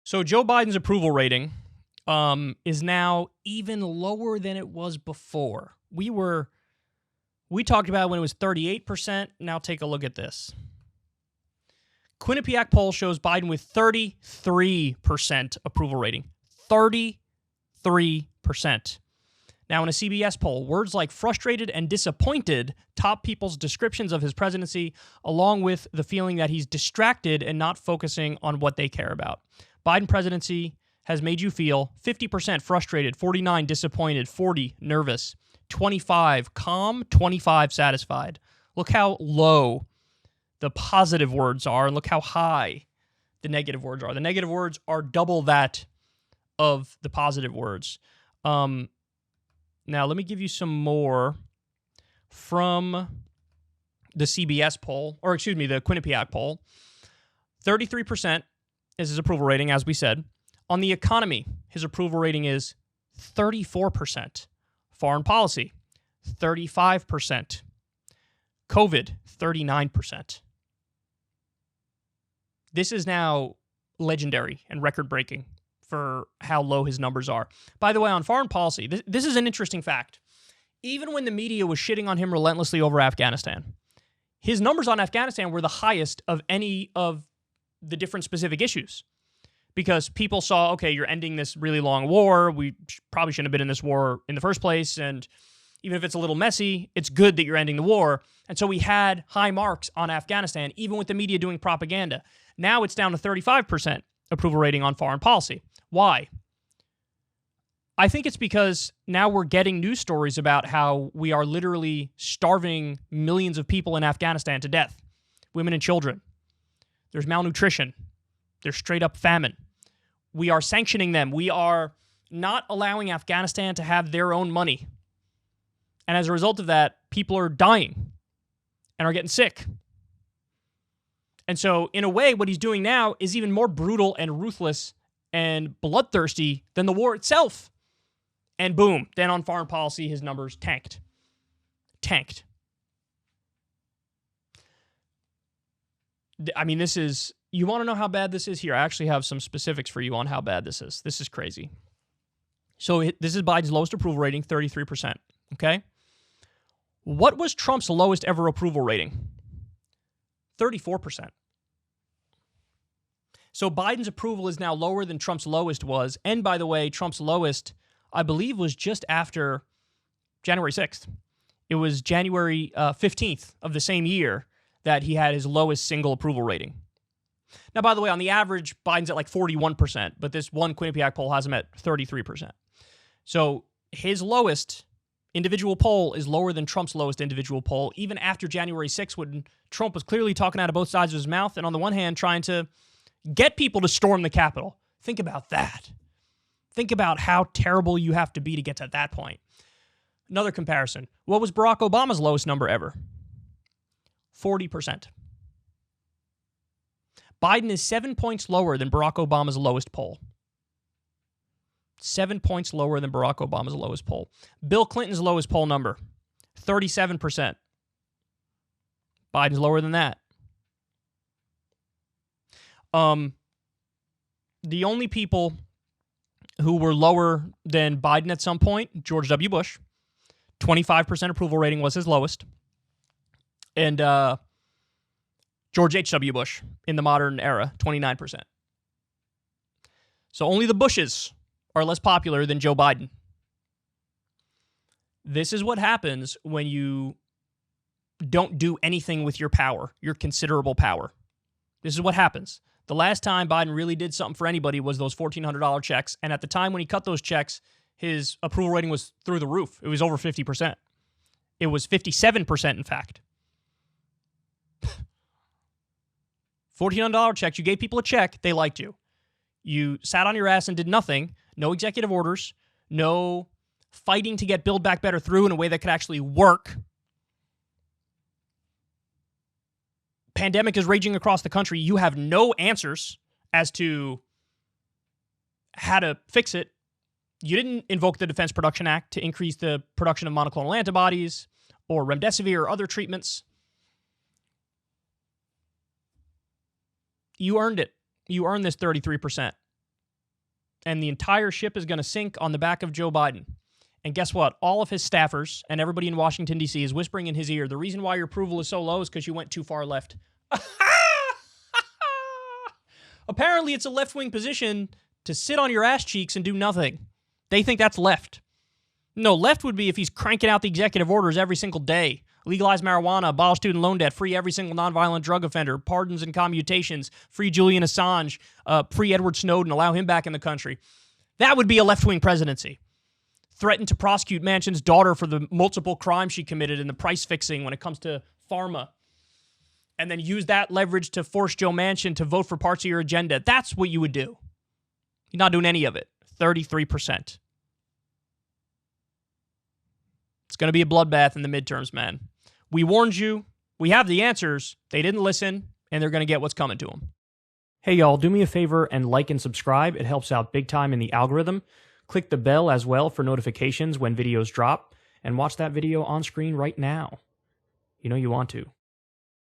So Joe Biden's approval rating is now even lower than it was before. We talked about when it was 38%. Now take a look at this. Quinnipiac poll shows Biden with 33% approval rating. 33%. Now, in a CBS poll, words like frustrated and disappointed top people's descriptions of his presidency, along with the feeling that he's distracted and not focusing on what they care about. Biden presidency has made you feel 50% frustrated, 49 disappointed, 40 nervous, 25 calm, 25 satisfied. Look how low the positive words are, and look how high the negative words are. The negative words are double that of the positive words. Now, let me give you some more from the CBS poll, or excuse me, the Quinnipiac poll. 33% is his approval rating, as we said. On the economy, his approval rating is 34%. Foreign policy, 35%. COVID, 39%. This is now legendary and record-breaking for how low his numbers are. By the way, on foreign policy, this is an interesting fact. Even when the media was shitting on him relentlessly over Afghanistan, his numbers on Afghanistan were the highest of any of the different specific issues. Because people saw, okay, you're ending this really long war. We probably shouldn't have been in this war in the first place. And even if it's a little messy, it's good that you're ending the war. And so we had high marks on Afghanistan, even with the media doing propaganda. Now it's down to 35% approval rating on foreign policy. Why? I think it's because now we're getting news stories about how we are literally starving millions of people in Afghanistan to death. Women and children. There's malnutrition. There's straight up famine. We are sanctioning them. We are not allowing Afghanistan to have their own money. And as a result of that, people are dying and are getting sick. And so, in a way, what he's doing now is even more brutal and ruthless and bloodthirsty than the war itself. And boom, then on foreign policy, his numbers tanked. Tanked. I mean, this is... You want to know how bad this is? Here, I actually have some specifics for you on how bad this is. This is crazy. So this is Biden's lowest approval rating, 33%. Okay? What was Trump's lowest ever approval rating? 34%. So Biden's approval is now lower than Trump's lowest was. And by the way, Trump's lowest, I believe, was just after January 6th. It was January 15th of the same year that he had his lowest single approval rating. Now, by the way, on the average, Biden's at like 41%, but this one Quinnipiac poll has him at 33%. So his lowest individual poll is lower than Trump's lowest individual poll, even after January 6th, when Trump was clearly talking out of both sides of his mouth and on the one hand trying to get people to storm the Capitol. Think about that. Think about how terrible you have to be to get to that point. Another comparison. What was Barack Obama's lowest number ever? 40%. Biden is 7 points lower than Barack Obama's lowest poll. 7 points lower than Barack Obama's lowest poll. Bill Clinton's lowest poll number, 37%. Biden's lower than that. The only people who were lower than Biden at some point, George W. Bush, 25% approval rating was his lowest. And George H.W. Bush in the modern era, 29%. So only the Bushes are less popular than Joe Biden. This is what happens when you don't do anything with your power, your considerable power. This is what happens. The last time Biden really did something for anybody was those $1,400 checks. And at the time when he cut those checks, his approval rating was through the roof. It was over 50%. It was 57%, in fact. $1,400 checks. You gave people a check. They liked you. You sat on your ass and did nothing. No executive orders. No fighting to get Build Back Better through in a way that could actually work. Pandemic is raging across the country. You have no answers as to how to fix it. You didn't invoke the Defense Production Act to increase the production of monoclonal antibodies or remdesivir or other treatments. You earned it. You earned this 33%. and the entire ship is going to sink on the back of Joe Biden. And guess what? All of his staffers and everybody in Washington, D.C. is whispering in his ear, the reason why your approval is so low is because you went too far left. Apparently, it's a left-wing position to sit on your ass cheeks and do nothing. They think that's left. No, left would be if he's cranking out the executive orders every single day. Legalize marijuana, abolish student loan debt, free every single nonviolent drug offender, pardons and commutations, free Julian Assange, free Edward Snowden, allow him back in the country. That would be a left-wing presidency. Threaten to prosecute Manchin's daughter for the multiple crimes she committed in the price fixing when it comes to pharma. And then use that leverage to force Joe Manchin to vote for parts of your agenda. That's what you would do. You're not doing any of it. 33%. It's going to be a bloodbath in the midterms, man. We warned you. We have the answers. They didn't listen, and they're going to get what's coming to them. Hey, y'all, do me a favor and like and subscribe. It helps out big time in the algorithm. Click the bell as well for notifications when videos drop, and watch that video on screen right now. You know you want to.